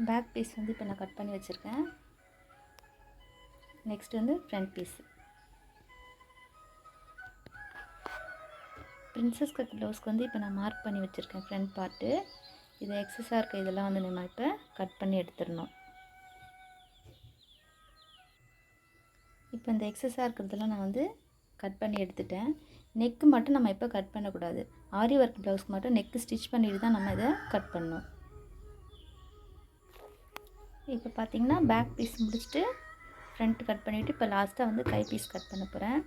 Back piece வந்து இப்போ நான் கட் பண்ணி வச்சுருக்கேன். நெக்ஸ்ட் வந்து ஃப்ரண்ட் பீஸ். பிரின்சஸ் கட் ப்ளவுஸ்க்கு வந்து இப்போ நான் மார்க் பண்ணி வச்சுருக்கேன் ஃப்ரண்ட் பார்ட்டு. இது எக்ஸஸாக இருக்க இதெல்லாம் வந்து நம்ம இப்போ கட் பண்ணி எடுத்துடணும். இப்போ இந்த எக்ஸஸாக இருக்கிறதெல்லாம் நான் வந்து கட் பண்ணி எடுத்துட்டேன். நெக்கு மட்டும் நம்ம இப்போ கட் பண்ணக்கூடாது. ஆரி ஒர்க் ப்ளவுஸ்க்கு மட்டும் நெக்கு ஸ்டிச் பண்ணிட்டு தான் நம்ம இதை கட் பண்ணணும். இப்போ பார்த்திங்கன்னா பேக் பீஸ் முடிச்சுட்டு ஃப்ரண்ட் கட் பண்ணிவிட்டு இப்போ லாஸ்ட்டாக வந்து கை பீஸ் கட் பண்ண போகிறேன்.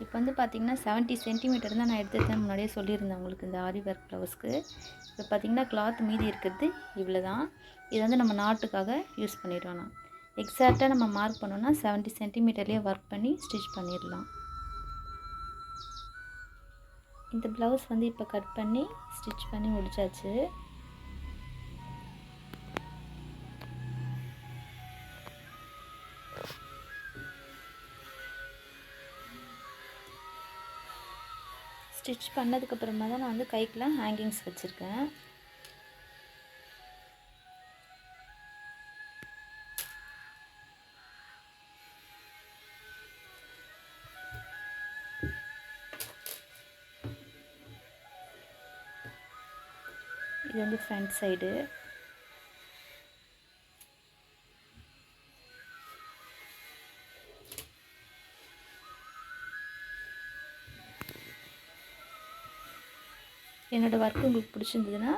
இப்போ வந்து பார்த்திங்கன்னா 70 சென்டிமீட்டர் தான் நான் எடுத்துட்டேன், முன்னாடியே சொல்லியிருந்தேன் உங்களுக்கு இந்த ஆரி ஒர்க் ப்ளவுஸ்க்கு. இப்போ பார்த்திங்கன்னா கிளாத் மீதி இருக்கிறது இவ்வளோ தான். இதை வந்து நம்ம நாட்டுக்காக யூஸ் பண்ணிடுவோம். நான் எக்ஸாக்டாக நம்ம மார்க் பண்ணோன்னா 70 சென்டிமீட்டர்லேயே ஒர்க் பண்ணி ஸ்டிச் பண்ணிடலாம். இந்த ப்ளவுஸ் வந்து இப்போ கட் பண்ணி ஸ்டிச் பண்ணி முடிச்சாச்சு. ஸ்டிச் பண்ணதுக்கப்புறமா தான் நான் வந்து கைக்கெலாம் ஹேங்கிங்ஸ் வச்சுருக்கேன். இது வந்து ஃப்ரண்ட் சைடு. என்னோடய ஒர்க் உங்களுக்கு பிடிச்சிருந்ததுன்னா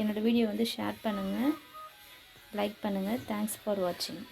என்னோடய வீடியோ வந்து ஷேர் பண்ணுங்கள், லைக் பண்ணுங்கள். தேங்க்ஸ் ஃபார் வாட்சிங்.